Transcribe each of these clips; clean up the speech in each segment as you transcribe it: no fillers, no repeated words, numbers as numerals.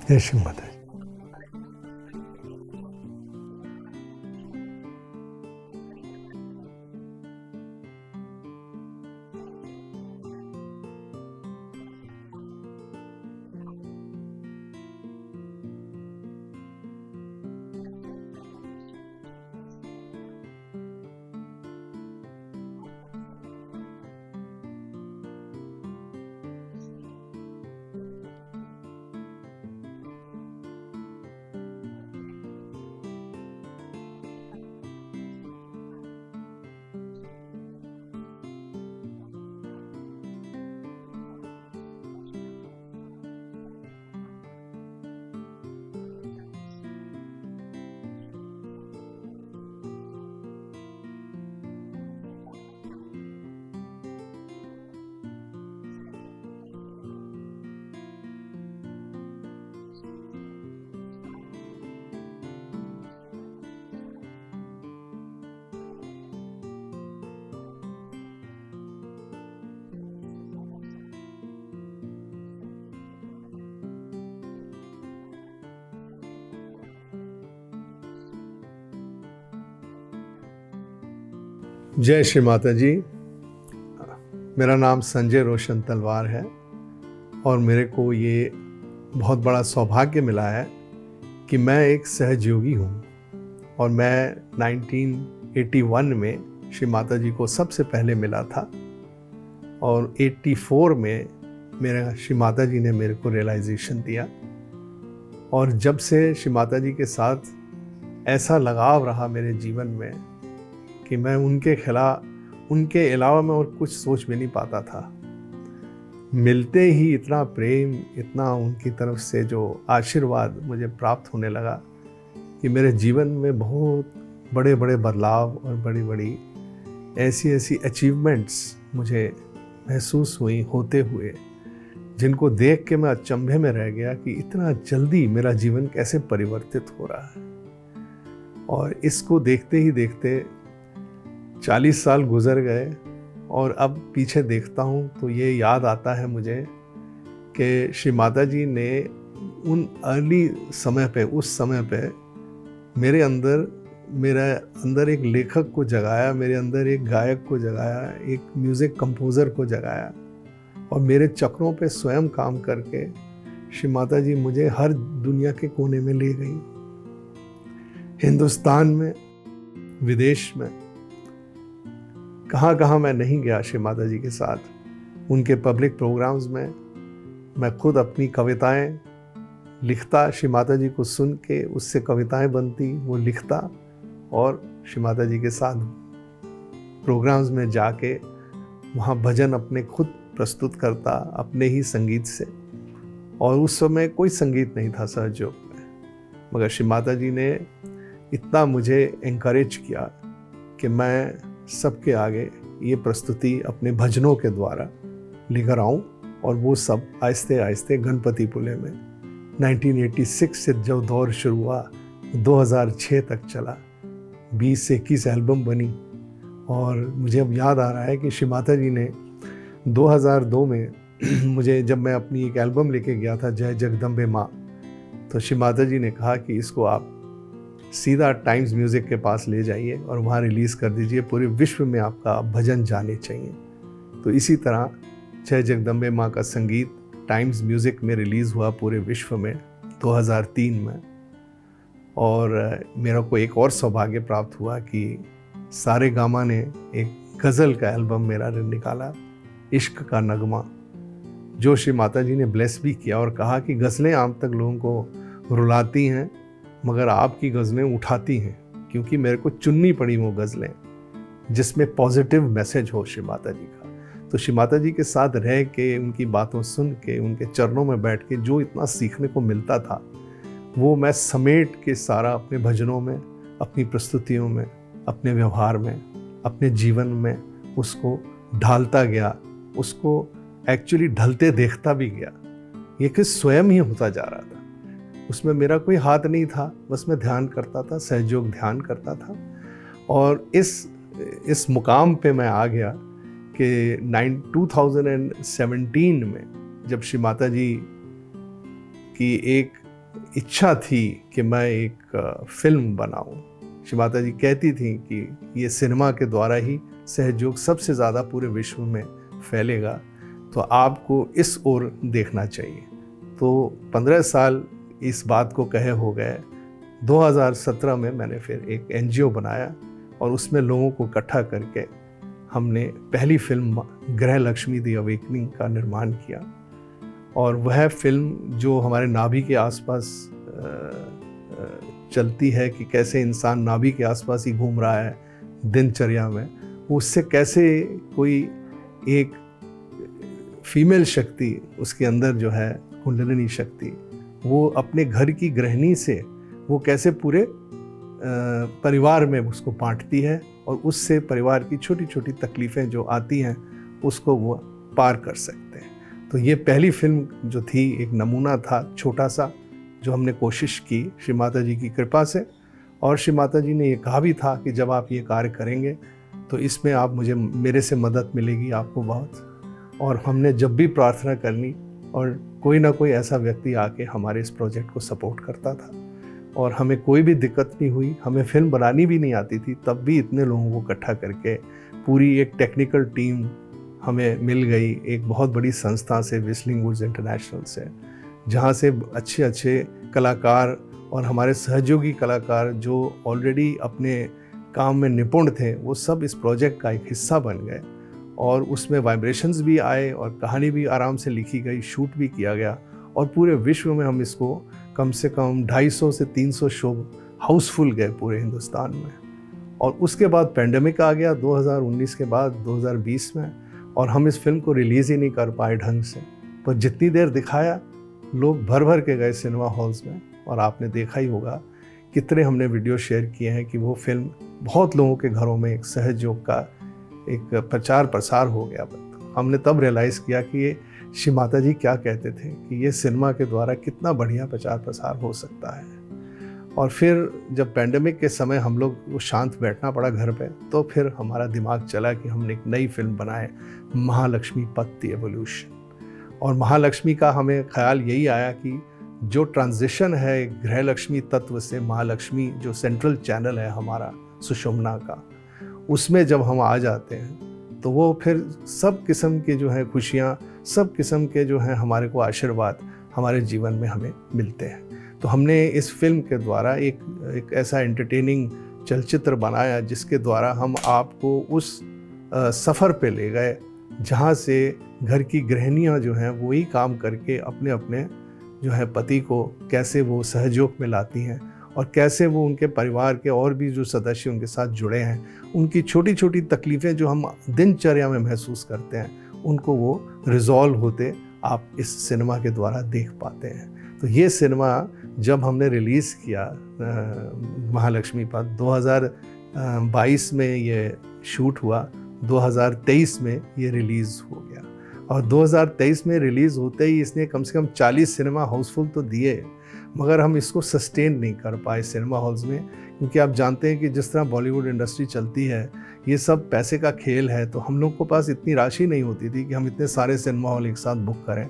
जय श्री माता जी। जय श्री माता जी। मेरा नाम संजय रोशन तलवार है और मेरे को ये बहुत बड़ा सौभाग्य मिला है कि मैं एक सहयोगी हूँ और मैं 1981 में श्री माता जी को सबसे पहले मिला था और 84 में मेरा श्री माता जी ने मेरे को रियलाइजेशन दिया और जब से श्री माता जी के साथ ऐसा लगाव रहा मेरे जीवन में कि मैं उनके अलावा मैं और कुछ सोच भी नहीं पाता था। मिलते ही इतना प्रेम, इतना उनकी तरफ से जो आशीर्वाद मुझे प्राप्त होने लगा कि मेरे जीवन में बहुत बड़े बड़े बदलाव और बड़ी बड़ी ऐसी अचीवमेंट्स मुझे महसूस हुई होते हुए, जिनको देख के मैं अचंभे में रह गया कि इतना जल्दी मेरा जीवन कैसे परिवर्तित हो रहा है। और इसको देखते ही देखते 40 साल गुजर गए और अब पीछे देखता हूँ तो ये याद आता है मुझे कि श्री माता जी ने उन अर्ली समय पे, उस समय पे मेरे अंदर एक लेखक को जगाया, मेरे अंदर एक गायक को जगाया, एक म्यूज़िक कंपोज़र को जगाया और मेरे चक्रों पे स्वयं काम करके श्री माता जी मुझे हर दुनिया के कोने में ले गई। हिंदुस्तान में, विदेश में, कहाँ मैं नहीं गया श्री माता जी के साथ। उनके पब्लिक प्रोग्राम्स में मैं खुद अपनी कविताएं लिखता, श्री माता जी को सुन के उससे कविताएं बनती, वो लिखता और श्री माता जी के साथ प्रोग्राम्स में जाके वहाँ भजन अपने खुद प्रस्तुत करता अपने ही संगीत से। और उस समय कोई संगीत नहीं था सहयोग में, मगर श्री माता जी ने इतना मुझे एनकरेज किया कि मैं सबके आगे ये प्रस्तुति अपने भजनों के द्वारा लेकर आऊँ। और वो सब आहिस्ते आहिस्ते गणपतिपुले में 1986 से जो दौर शुरू हुआ 2006 तक चला, 20 से 21 एल्बम बनी। और मुझे अब याद आ रहा है कि श्री माता जी ने 2002 में मुझे, जब मैं अपनी एक एल्बम लेके गया था जय जगदम्बे माँ, तो श्री माता जी ने कहा कि इसको आप सीधा टाइम्स म्यूज़िक के पास ले जाइए और वहाँ रिलीज़ कर दीजिए, पूरे विश्व में आपका भजन जाने चाहिए। तो इसी तरह जय जगदम्बे माँ का संगीत टाइम्स म्यूज़िक में रिलीज़ हुआ पूरे विश्व में 2003 में। और मेरा को एक और सौभाग्य प्राप्त हुआ कि सारेगामा ने एक गज़ल का एल्बम मेरा निकाला, इश्क का नगमा, जो श्री माता जी ने ब्लेस भी किया और कहा कि गज़लें आम तक लोगों को रुलाती हैं मगर आपकी गज़लें उठाती हैं, क्योंकि मेरे को चुननी पड़ी वो गज़लें जिसमें पॉजिटिव मैसेज हो श्री माता जी का। तो श्री माता जी के साथ रह के, उनकी बातों सुन के, उनके चरणों में बैठ के जो इतना सीखने को मिलता था, वो मैं समेट के सारा अपने भजनों में, अपनी प्रस्तुतियों में, अपने व्यवहार में, अपने जीवन में उसको ढालता गया, उसको एक्चुअली ढलते देखता भी गया। ये कि स्वयं ही होता जा रहा था, उसमें मेरा कोई हाथ नहीं था, बस मैं ध्यान करता था, सहयोग ध्यान करता था। और इस मुकाम पे मैं आ गया कि 2017 में जब श्री माता जी की एक इच्छा थी कि मैं एक फिल्म बनाऊं। श्री माता जी कहती थी कि ये सिनेमा के द्वारा ही सहयोग सबसे ज़्यादा पूरे विश्व में फैलेगा, तो आपको इस ओर देखना चाहिए। तो 15 साल इस बात को कहे हो गए। 2017 में मैंने फिर एक NGO बनाया और उसमें लोगों को इकट्ठा करके हमने पहली फिल्म गृहलक्ष्मी दी अवेकनिंग का निर्माण किया। और वह फिल्म जो हमारे नाभि के आसपास चलती है कि कैसे इंसान नाभि के आसपास ही घूम रहा है दिनचर्या में, उससे कैसे कोई एक फीमेल शक्ति उसके अंदर जो है कुंडलिनी शक्ति, वो अपने घर की गृहिणी से वो कैसे पूरे परिवार में उसको बांटती है और उससे परिवार की छोटी छोटी तकलीफ़ें जो आती हैं उसको वो पार कर सकते हैं। तो ये पहली फिल्म जो थी एक नमूना था छोटा सा, जो हमने कोशिश की श्री माता जी की कृपा से। और श्री माता जी ने ये कहा भी था कि जब आप ये कार्य करेंगे तो इसमें आप मेरे से मदद मिलेगी आपको बहुत। और हमने जब भी प्रार्थना करनी और कोई ना कोई ऐसा व्यक्ति आके हमारे इस प्रोजेक्ट को सपोर्ट करता था और हमें कोई भी दिक्कत नहीं हुई। हमें फिल्म बनानी भी नहीं आती थी, तब भी इतने लोगों को इकट्ठा करके पूरी एक टेक्निकल टीम हमें मिल गई एक बहुत बड़ी संस्था से, व्हिस्लिंग वुड्स इंटरनेशनल से, जहाँ से अच्छे अच्छे कलाकार और हमारे सहयोगी कलाकार जो ऑलरेडी अपने काम में निपुण थे वो सब इस प्रोजेक्ट का एक हिस्सा बन गए। और उसमें वाइब्रेशंस भी आए और कहानी भी आराम से लिखी गई, शूट भी किया गया और पूरे विश्व में हम इसको कम से कम 250 से 300 शो हाउसफुल गए पूरे हिंदुस्तान में। और उसके बाद पेंडेमिक आ गया 2019 के बाद 2020 में, और हम इस फिल्म को रिलीज़ ही नहीं कर पाए ढंग से। पर जितनी देर दिखाया लोग भर भर के गए सिनेमा हॉल्स में, और आपने देखा ही होगा कितने हमने वीडियो शेयर किए हैं कि वो फिल्म बहुत लोगों के घरों में एक सहयोग का एक प्रचार प्रसार हो गया। हमने तब रियलाइज़ किया कि ये श्री माता जी क्या कहते थे कि ये सिनेमा के द्वारा कितना बढ़िया प्रचार प्रसार हो सकता है। और फिर जब पेंडेमिक के समय हम लोग को शांत बैठना पड़ा घर पे, तो फिर हमारा दिमाग चला कि हमने एक नई फिल्म बनाए, महालक्ष्मी पथ द एवोल्यूशन। और महालक्ष्मी का हमें ख्याल यही आया कि जो ट्रांजिशन है गृहलक्ष्मी तत्व से महालक्ष्मी, जो सेंट्रल चैनल है हमारा सुषुम्ना का, उसमें जब हम आ जाते हैं तो वो फिर सब किस्म के जो है खुशियाँ, सब किस्म के जो हैं हमारे को आशीर्वाद हमारे जीवन में हमें मिलते हैं। तो हमने इस फिल्म के द्वारा एक ऐसा एंटरटेनिंग चलचित्र बनाया जिसके द्वारा हम आपको उस सफ़र पे ले गए जहाँ से घर की गृहिणियाँ जो हैं वही काम करके अपने अपने जो है पति को कैसे वो सहयोग में लाती हैं और कैसे वो उनके परिवार के और भी जो सदस्य उनके साथ जुड़े हैं उनकी छोटी छोटी तकलीफ़ें जो हम दिनचर्या में महसूस करते हैं उनको वो रिजॉल्व होते आप इस सिनेमा के द्वारा देख पाते हैं। तो ये सिनेमा जब हमने रिलीज़ किया महालक्ष्मी पथ 2022 में ये शूट हुआ, 2023 में ये रिलीज़ हो गया। और 2023 में रिलीज़ होते ही इसने कम से कम 40 सिनेमा हाउसफुल तो दिए, मगर हम इसको सस्टेन नहीं कर पाए सिनेमा हॉल्स में, क्योंकि आप जानते हैं कि जिस तरह बॉलीवुड इंडस्ट्री चलती है ये सब पैसे का खेल है। तो हम लोग के पास इतनी राशि नहीं होती थी कि हम इतने सारे सिनेमा हॉल एक साथ बुक करें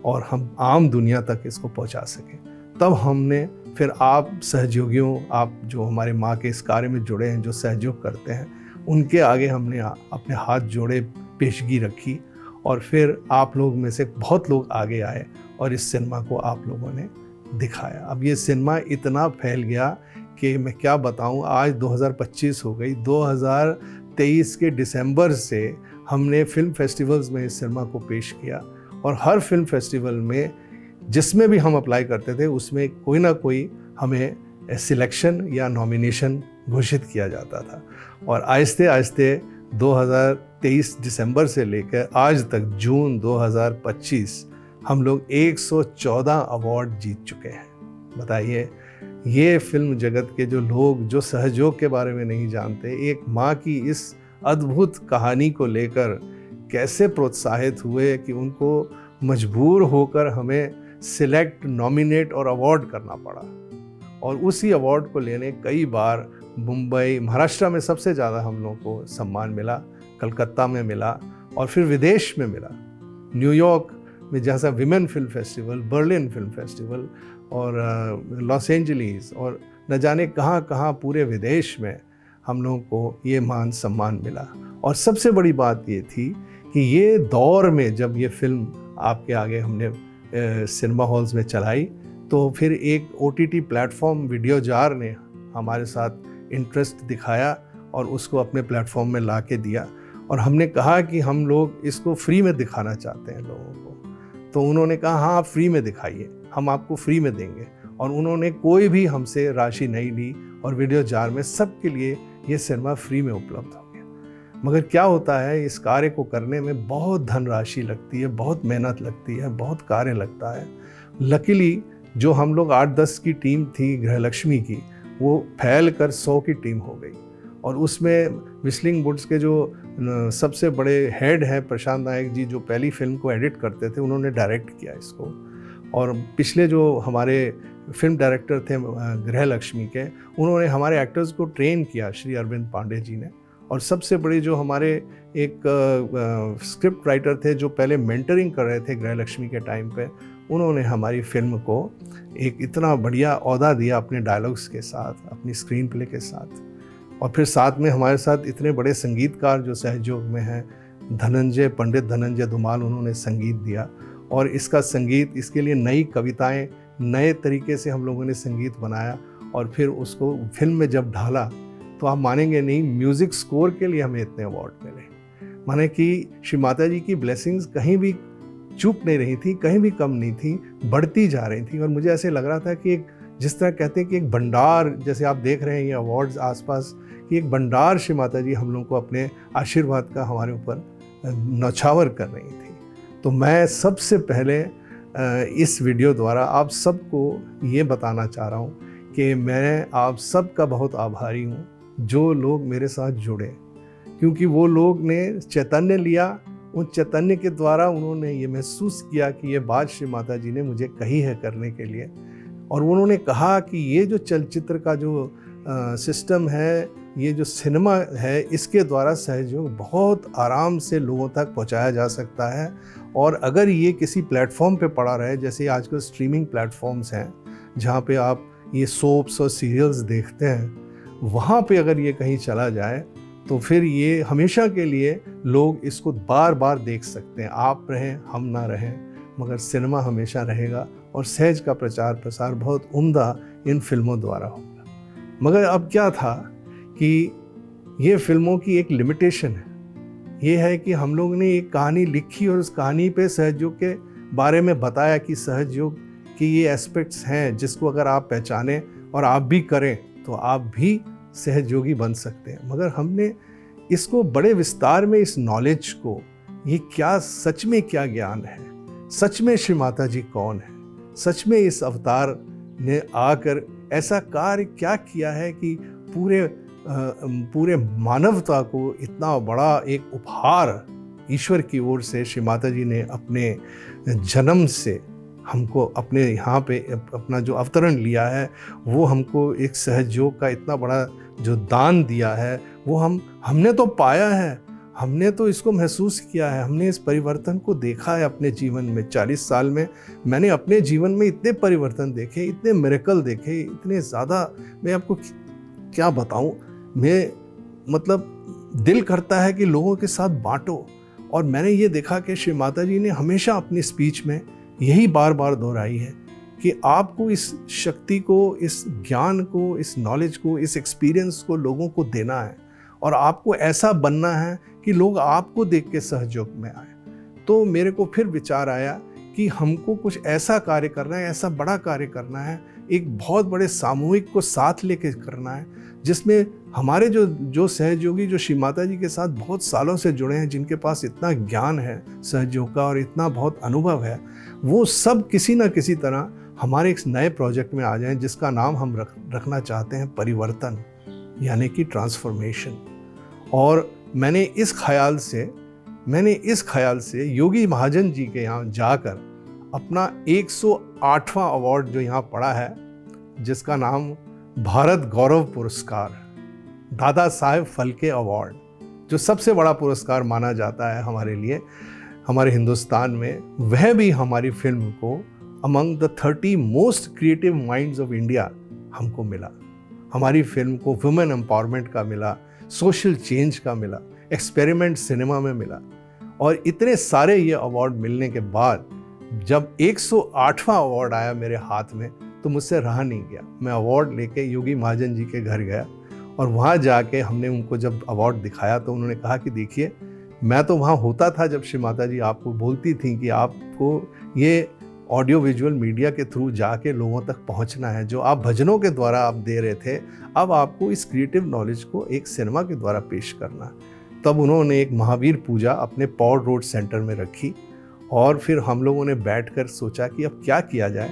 और हम आम दुनिया तक इसको पहुंचा सकें। तब हमने फिर आप सहयोगियों, आप जो हमारे माँ के इस कार्य में जुड़े हैं, जो सहयोग करते हैं, उनके आगे हमने अपने हाथ जोड़े, पेशगी रखी और फिर आप लोग में से बहुत लोग आगे आए और इस सिनेमा को आप लोगों ने दिखाया। अब ये सिनेमा इतना फैल गया कि मैं क्या बताऊं, आज 2025 हो गई, 2023 के दिसंबर से हमने फिल्म फेस्टिवल्स में इस सिनेमा को पेश किया और हर फिल्म फेस्टिवल में जिसमें भी हम अप्लाई करते थे उसमें कोई ना कोई हमें सिलेक्शन या नॉमिनेशन घोषित किया जाता था। और आहिस्ते आहिस्ते 2023 दिसंबर से लेकर आज तक जून 2025 हम लोग 114 अवार्ड जीत चुके हैं। बताइए, ये फिल्म जगत के जो लोग जो सहयोग के बारे में नहीं जानते, एक माँ की इस अद्भुत कहानी को लेकर कैसे प्रोत्साहित हुए कि उनको मजबूर होकर हमें सिलेक्ट, नॉमिनेट और अवार्ड करना पड़ा। और उसी अवार्ड को लेने कई बार मुंबई, महाराष्ट्र में सबसे ज़्यादा हम लोगों को सम्मान मिला, कलकत्ता में मिला और फिर विदेश में मिला, न्यूयॉर्क में जैसा women film festival, Berlin film festival और लॉस एंजलिस और न जाने कहाँ कहाँ पूरे विदेश में हम लोगों को ये मान सम्मान मिला। और सबसे बड़ी बात ये थी कि ये दौर में जब ये फिल्म आपके आगे हमने सिनेमा हॉल्स में चलाई, तो फिर एक OTT प्लेटफॉर्म वीडियोजार ने हमारे साथ इंटरेस्ट दिखाया और उसको अपने प्लेटफॉर्म में ला के दिया। और हमने कहा कि हम लोग इसको फ्री में दिखाना चाहते हैं लोगों को। तो उन्होंने कहा हाँ, आप फ्री में दिखाइए, हम आपको फ्री में देंगे। और उन्होंने कोई भी हमसे राशि नहीं ली और वीडियोजार में सबके लिए ये सिनेमा फ्री में उपलब्ध हो गया। मगर क्या होता है, इस कार्य को करने में बहुत धनराशि लगती है, बहुत मेहनत लगती है, बहुत कार्य लगता है। लकीली जो हम लोग 8-10 की टीम थी गृहलक्ष्मी की, वो फैल कर 100 की टीम हो गई। और उसमें व्हिस्लिंग वुड्स के जो सबसे बड़े हेड हैं प्रशांत नायक जी, जो पहली फिल्म को एडिट करते थे, उन्होंने डायरेक्ट किया इसको। और पिछले जो हमारे फिल्म डायरेक्टर थे गृहलक्ष्मी के, उन्होंने हमारे एक्टर्स को ट्रेन किया, श्री अरविंद पांडे जी ने। और सबसे बड़ी जो हमारे एक स्क्रिप्ट राइटर थे जो पहले मेंटरिंग कर रहे थे गृहलक्ष्मी के टाइम पे, उन्होंने हमारी फिल्म को एक इतना बढ़िया ओहदा दिया अपने डायलॉग्स के साथ, अपनी स्क्रीन प्ले के साथ। और फिर साथ में हमारे साथ इतने बड़े संगीतकार जो सहयोग में हैं, पंडित धनंजय धुमाल, उन्होंने संगीत दिया। और इसका संगीत, इसके लिए नई कविताएं, नए तरीके से हम लोगों ने संगीत बनाया और फिर उसको फिल्म में जब ढाला तो आप मानेंगे नहीं, म्यूज़िक स्कोर के लिए हमें इतने अवार्ड मिले। माने कि श्री माता जी की ब्लेसिंग्स कहीं भी चूक नहीं रही थी, कहीं भी कम नहीं थी, बढ़ती जा रही थी। और मुझे ऐसे लग रहा था कि एक, जिस तरह कहते हैं कि एक भंडार, जैसे आप देख रहे हैं ये अवार्ड्स आसपास, कि एक भंडार श्री माता जी हम लोग को अपने आशीर्वाद का हमारे ऊपर नौछावर कर रही थी। तो मैं सबसे पहले इस वीडियो द्वारा आप सबको ये बताना चाह रहा हूँ कि मैं आप सब का बहुत आभारी हूँ जो लोग मेरे साथ जुड़े, क्योंकि वो लोग ने चैतन्य लिया, उन चैतन्य के द्वारा उन्होंने ये महसूस किया कि ये बात श्री माता जी ने मुझे कही है करने के लिए। और उन्होंने कहा कि ये जो चलचित्र का जो सिस्टम है, ये जो सिनेमा है, इसके द्वारा सहयोग बहुत आराम से लोगों तक पहुंचाया जा सकता है। और अगर ये किसी प्लेटफॉर्म पे पड़ा रहे, जैसे आजकल स्ट्रीमिंग प्लेटफॉर्म्स हैं जहाँ पे आप ये सोप्स और सीरियल्स देखते हैं, वहाँ पे अगर ये कहीं चला जाए तो फिर ये हमेशा के लिए लोग इसको बार बार देख सकते हैं। आप रहें, हम ना रहें, मगर सिनेमा हमेशा रहेगा और सहज का प्रचार प्रसार बहुत उम्दा इन फिल्मों द्वारा होगा। मगर अब क्या था कि ये फिल्मों की एक लिमिटेशन है, ये है कि हम लोग ने एक कहानी लिखी और उस कहानी पे सहयोग के बारे में बताया कि सहयोग की ये एस्पेक्ट्स हैं जिसको अगर आप पहचानें और आप भी करें तो आप भी सहयोगी बन सकते हैं। मगर हमने इसको बड़े विस्तार में, इस नॉलेज को, ये क्या सच में क्या ज्ञान है, सच में श्री माता जी कौन है, सच में इस अवतार ने आकर ऐसा कार्य क्या किया है कि पूरे मानवता को इतना बड़ा एक उपहार ईश्वर की ओर से श्री माता जी ने अपने जन्म से हमको अपने यहाँ पे अपना जो अवतरण लिया है, वो हमको एक सहयोग का इतना बड़ा जो दान दिया है, वो हमने तो पाया है, हमने तो इसको महसूस किया है, हमने इस परिवर्तन को देखा है अपने जीवन में। 40 साल में मैंने अपने जीवन में इतने परिवर्तन देखे, इतने मिरेकल देखे, इतने ज़्यादा, मैं आपको क्या बताऊं। मैं मतलब दिल करता है कि लोगों के साथ बांटो। और मैंने ये देखा कि श्री माता जी ने हमेशा अपनी स्पीच में यही बार बार दोहराई है कि आपको इस शक्ति को, इस ज्ञान को, इस नॉलेज को, इस एक्सपीरियंस को लोगों को देना है और आपको ऐसा बनना है कि लोग आपको देख के सहयोग में आए। तो मेरे को फिर विचार आया कि हमको कुछ ऐसा कार्य करना है, ऐसा बड़ा कार्य करना है, एक बहुत बड़े सामूहिक को साथ लेके करना है, जिसमें हमारे जो सहयोगी जो श्री माता जी के साथ बहुत सालों से जुड़े हैं, जिनके पास इतना ज्ञान है सहयोग का और इतना बहुत अनुभव है, वो सब किसी न किसी तरह हमारे एक नए प्रोजेक्ट में आ जाएं, जिसका नाम हम रखना चाहते हैं परिवर्तन, यानी कि ट्रांसफॉर्मेशन। और मैंने इस ख्याल से योगी महाजन जी के यहाँ जाकर अपना 108वां अवार्ड जो यहाँ पड़ा है, जिसका नाम भारत गौरव पुरस्कार, दादा साहेब फाल्के अवार्ड, जो सबसे बड़ा पुरस्कार माना जाता है हमारे लिए, हमारे हिंदुस्तान में, वह भी हमारी फिल्म को among the 30 most creative minds of India हमको मिला। हमारी फिल्म को वुमेन एम्पावरमेंट का मिला, सोशल चेंज का मिला, एक्सपेरिमेंट सिनेमा में मिला। और इतने सारे ये अवार्ड मिलने के बाद जब 108वां अवार्ड आया मेरे हाथ में तो मुझसे रहा नहीं गया। मैं अवार्ड लेके योगी महाजन जी के घर गया और वहाँ जाके हमने उनको जब अवार्ड दिखाया तो उन्होंने कहा कि देखिए, मैं तो वहाँ होता था जब श्री माता जी आपको बोलती थी कि आपको ये ऑडियो विजुअल मीडिया के थ्रू जाके लोगों तक पहुंचना है। जो आप भजनों के द्वारा आप दे रहे थे, अब आपको इस क्रिएटिव नॉलेज को एक सिनेमा के द्वारा पेश करना है। तब उन्होंने एक महावीर पूजा अपने पॉड रोड सेंटर में रखी और फिर हम लोगों ने बैठकर सोचा कि अब क्या किया जाए।